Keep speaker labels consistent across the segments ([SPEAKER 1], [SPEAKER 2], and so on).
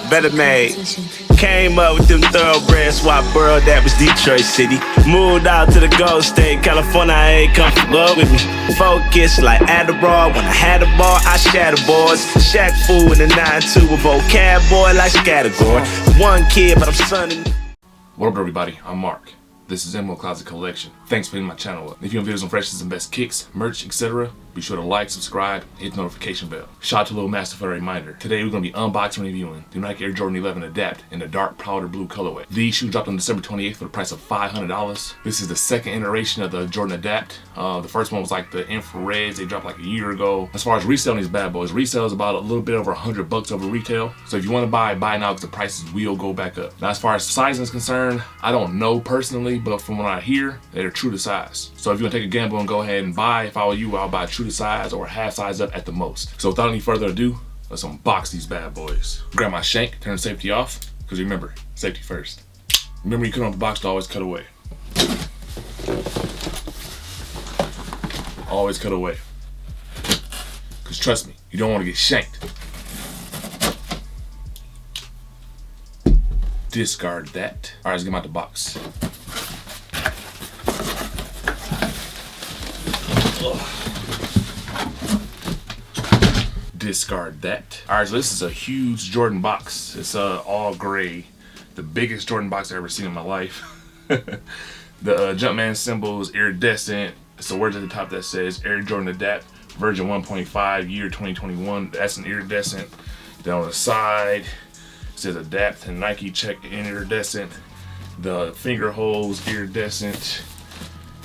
[SPEAKER 1] Better made. Came up with them thoroughbreds, swap world, that was Detroit City. Moved out to the Gold State, California, I ain't come for love with me. Focus like Adderall, when I had a ball, I shatter boards. Shack fool in the 9-2, a vocab boy like Scattergory. One kid, but I'm sonning.
[SPEAKER 2] What up, everybody? I'm Mark. This is MWILL Closet Collection. Thanks for hitting my channel up. If you want videos on freshest and best kicks, merch, etc., be sure to like, subscribe, hit the notification bell. Shout out to Little Master for a reminder. Today we're going to be unboxing and reviewing the Nike Air Jordan 11 Adapt in the dark powder blue colorway. These shoes dropped on December 28th for the price of $500. This is the second iteration of the Jordan Adapt. The first one was like the infrareds. They dropped like a year ago. As far as reselling these bad boys, resale is about a little bit over $100 over retail. So if you want to buy now because the prices will go back up. Now as far as sizing is concerned, I don't know personally, but from what I hear, they're true to size. So if you want to take a gamble and go ahead and buy, if I were you, I'll buy true to size or half size up at the most. So without any further ado, let's unbox these bad boys. Grab my shank, turn the safety off, because remember, safety first. Remember, you cut on the box to always cut away. Always cut away. Because trust me, you don't want to get shanked. Discard that. All right, let's get them out the box. Discard that. All right, so this is a huge Jordan box. It's all gray. The biggest Jordan box I've ever seen in my life. The Jumpman symbol is iridescent. It's the words at the top that says Air Jordan Adapt version 1.5 year 2021. That's an iridescent. Then on the side it says Adapt and Nike check iridescent. The finger holes iridescent.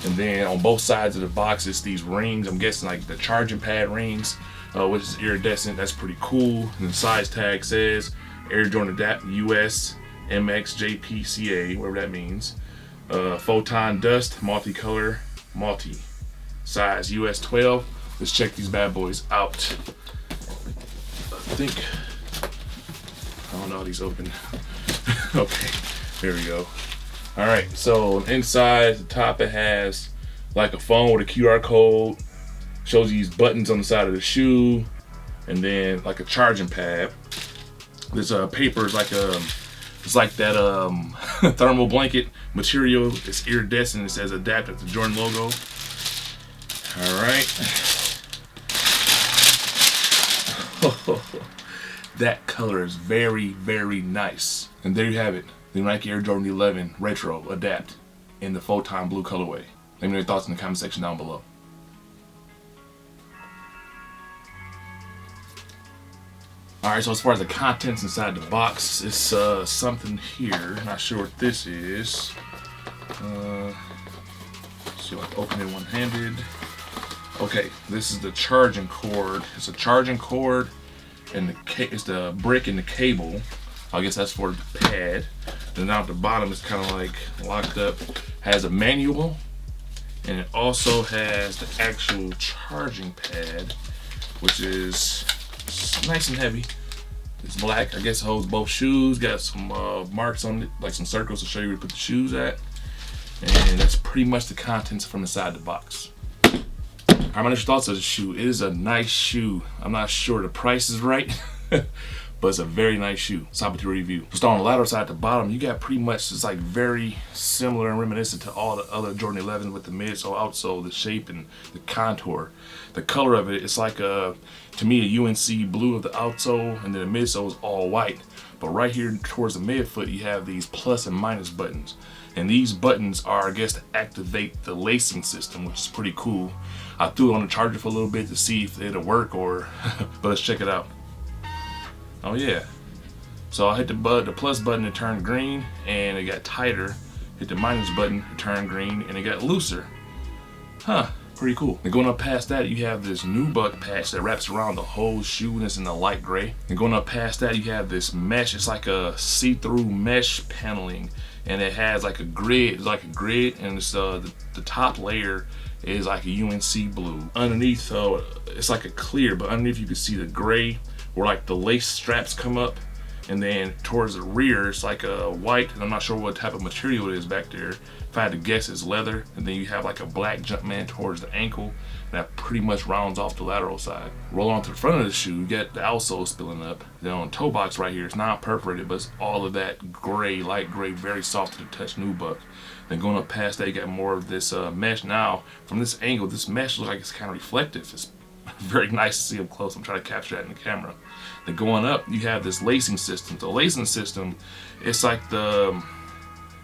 [SPEAKER 2] And then on both sides of the box it's these rings. I'm guessing like the charging pad rings, which is iridescent. That's pretty cool. And the size tag says Air Jordan Adapt US MXJPCA, whatever that means. Photon Dust, multicolor, multi-size US 12. Let's check these bad boys out. I don't know how these open. Okay, there we go. All right, so inside the top it has like a phone with a QR code. Shows these buttons on the side of the shoe, and then like a charging pad. This paper is like it's like that thermal blanket material. It's iridescent. It says Adapt at the Jordan logo. All right. That color is very, very nice. And there you have it. The Nike Air Jordan 11 Retro Adapt in the Photon Blue colorway. Let me know your thoughts in the comment section down below. Alright, so as far as the contents inside the box, it's something here. Not sure what this is. See if I can open it one-handed. Okay, this is the charging cord. It's a charging cord, and it's the brick and the cable. I guess that's for the pad. Then down at the bottom it's kind of like locked up. Has a manual, and it also has the actual charging pad, which is nice and heavy. It's black. I guess it holds both shoes. Got some marks on it, like some circles to show you where to put the shoes at. And that's pretty much the contents from inside the box. Alright, my initial thoughts of the shoe. It is a nice shoe. I'm not sure the price is right, but it's a very nice shoe. Stop to review. Just on the lateral side at the bottom, you got pretty much, it's like very similar and reminiscent to all the other Jordan 11s with the midsole, outsole, the shape and the contour. The color of it, it's like to me a UNC blue of the outsole, and then the midsole is all white. But right here towards the midfoot, you have these plus and minus buttons. And these buttons are, I guess, to activate the lacing system, which is pretty cool. I threw it on the charger for a little bit to see if it'll work, or but let's check it out. Oh yeah. So I hit the plus button to turn green, and it got tighter. Hit the minus button to turn green, and it got looser. Huh, pretty cool. And going up past that, you have this nubuck patch that wraps around the whole shoe, and it's in the light gray. And going up past that, you have this mesh. It's like a see-through mesh paneling, and it has like a grid. It's like a grid, and it's the top layer is like a UNC blue. Underneath, it's like a clear, but underneath you can see the gray, where like the lace straps come up, and then towards the rear it's like a white, and I'm not sure what type of material it is back there. If I had to guess, it's leather. And then you have like a black Jumpman towards the ankle, That pretty much rounds off the lateral side. Roll on to the front of the shoe, you get the outsole spilling up. Then on the toe box right here, it's not perforated, but it's all of that gray, light gray, very soft to the touch nubuck. Then going up past that, you got more of this mesh. Now, from this angle, this mesh looks like it's kind of reflective. It's very nice to see up close. I'm trying to capture that in the camera. Then going up, you have this lacing system. The lacing system, it's like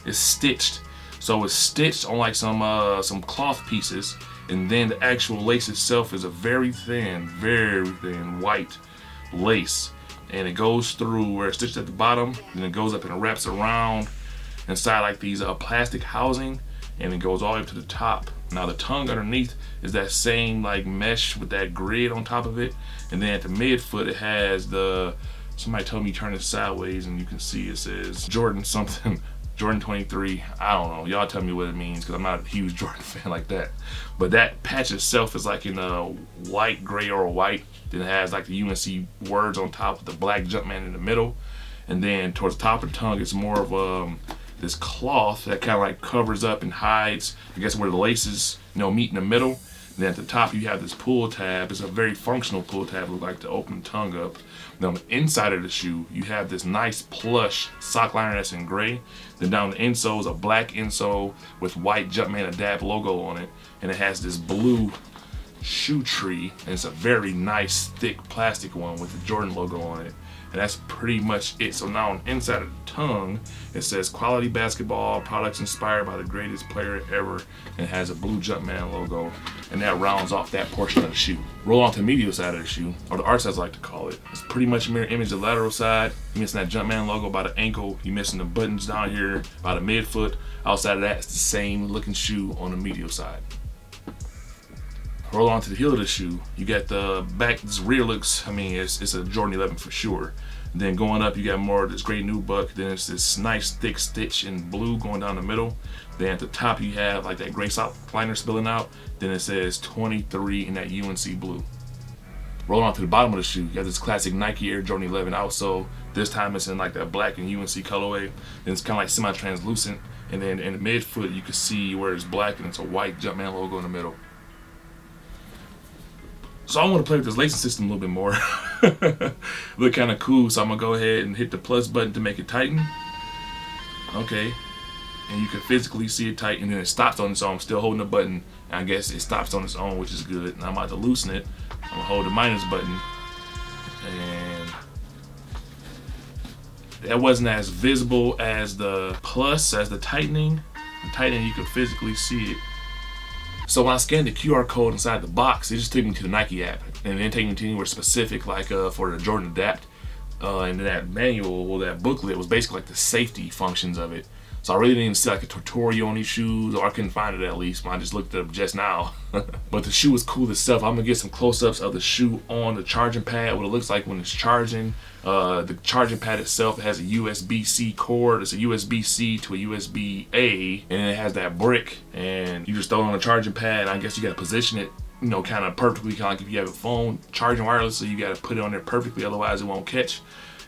[SPEAKER 2] it's stitched. So it's stitched on like some cloth pieces, and then the actual lace itself is a very thin white lace, and it goes through where it's stitched at the bottom, and it goes up and it wraps around inside like these plastic housing, and it goes all the way up to the top. Now the tongue underneath is that same like mesh with that grid on top of it, and then at the midfoot it has somebody told me turn it sideways and you can see it says Jordan something. Jordan 23, I don't know, y'all tell me what it means, because I'm not a huge Jordan fan like that. But that patch itself is like in a white, gray, or white. Then it has like the UNC words on top with the black Jumpman in the middle. And then towards the top of the tongue, it's more of this cloth that kind of like covers up and hides, I guess, where the laces, meet in the middle. And then at the top, you have this pull tab. It's a very functional pull tab, look like to open the tongue up. Then on the inside of the shoe, you have this nice plush sock liner that's in gray. Then down the insole is a black insole with white Jumpman Adapt logo on it. And it has this blue shoe tree, and it's a very nice, thick plastic one with the Jordan logo on it. And that's pretty much it. So now on the inside of the tongue, it says quality basketball products inspired by the greatest player ever, and it has a blue Jumpman logo, and that rounds off that portion of the shoe. Roll on to the medial side of the shoe, or the arch as I like to call it. It's pretty much a mirror image of the lateral side. You're missing that Jumpman logo by the ankle. You're missing the buttons down here by the midfoot. Outside of that, it's the same looking shoe on the medial side. Roll on to the heel of the shoe. You got the back, this rear looks, it's a Jordan 11 for sure. And then going up, you got more of this gray nubuck. Then it's this nice thick stitch in blue going down the middle. Then at the top, you have like that gray sock liner spilling out. Then it says 23 in that UNC blue. Roll on to the bottom of the shoe. You got this classic Nike Air Jordan 11 outsole. This time it's in like that black and UNC colorway. Then it's kind of like semi-translucent. And then in the midfoot, you can see where it's black and it's a white Jumpman logo in the middle. So I want to play with this lacing system a little bit more. Look kind of cool, so I'm going to go ahead and hit the plus button to make it tighten. Okay. And you can physically see it tighten, and then it stops on its own. I'm still holding the button, and I guess it stops on its own, which is good. And I'm about to loosen it. I'm going to hold the minus button. And that wasn't as visible as the plus, as the tightening. The tightening, you can physically see it. So when I scanned the QR code inside the box, it just took me to the Nike app, and then taking me to anywhere specific, like for the Jordan Adapt. And that manual, or that booklet, was basically like the safety functions of it. So I really didn't even see like a tutorial on these shoes, or I couldn't find it at least when I just looked it up just now. But the shoe is cool itself. I'm gonna get some close-ups of the shoe on the charging pad, what it looks like when it's charging. The charging pad itself has a USB-C cord. It's a USB-C to a USB-A, and it has that brick, and you just throw it on the charging pad. I guess you gotta position it, kind of perfectly, kind of like if you have a phone charging wirelessly, you gotta put it on there perfectly, otherwise it won't catch.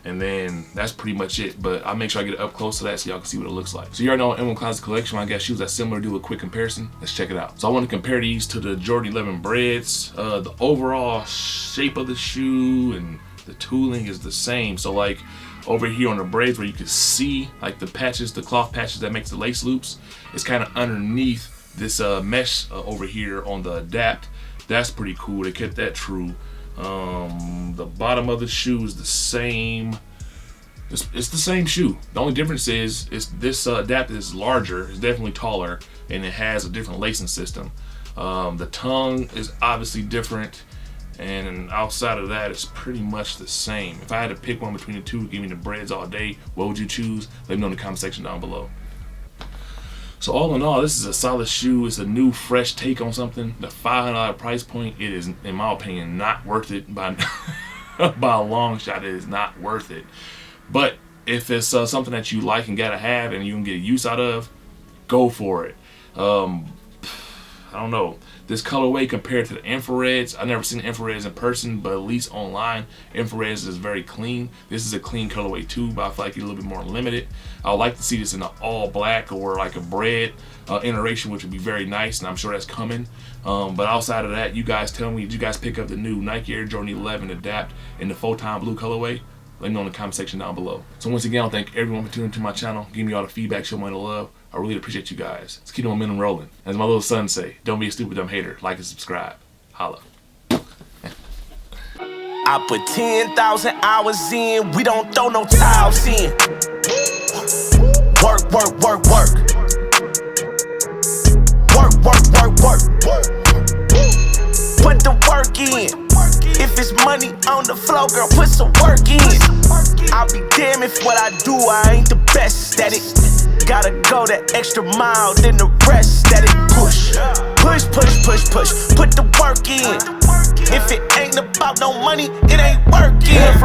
[SPEAKER 2] And then that's pretty much it, but I'll make sure I get it up close to that so y'all can see what it looks like. So you already know MWILL Classic Collection, when I got shoes that's similar, do a quick comparison. Let's check it out. So I want to compare these to the Jordan 11 Breads. The overall shape of the shoe and the tooling is the same. So like over here on the Breads, where you can see like the patches, the cloth patches that makes the lace loops, it's kind of underneath this mesh over here on the Adapt. That's pretty cool. They kept that true. The bottom of the shoe is the same. It's the same shoe. The only difference is this Adapt is larger, it's definitely taller, and it has a different lacing system. The tongue is obviously different, and outside of that, it's pretty much the same. If I had to pick one between the two, give me the Breads all day, what would you choose? Let me know in the comment section down below. So all in all, this is a solid shoe. It's a new, fresh take on something. The $500 price point, it is, in my opinion, not worth it by by a long shot. It is not worth it. But if it's something that you like and gotta have and you can get use out of, go for it. I don't know. This colorway compared to the infrareds, I've never seen infrareds in person, but at least online, infrareds is very clean. This is a clean colorway too, but I feel like it's a little bit more limited. I would like to see this in an all black or like a bread iteration, which would be very nice, and I'm sure that's coming. But outside of that, you guys tell me, did you guys pick up the new Nike Air Jordan 11 Adapt in the Photon Blue colorway? Let me know in the comment section down below. So once again, I thank everyone for tuning into my channel. Give me all the feedback, show me the love. I really appreciate you guys. Let's keep the momentum rolling. As my little son say, don't be a stupid dumb hater. Like and subscribe. Holla.
[SPEAKER 1] I put 10,000 hours in, we don't throw no towels in. Work, work, work, work. Work, work, work, work. Put the work in. If it's money on the floor, girl, put some work in. I'll be damned if what I do, I ain't the best at it. Gotta go that extra mile, then the rest at it. Push, push, push, push, push. Put the work in. If it ain't about no money, it ain't working.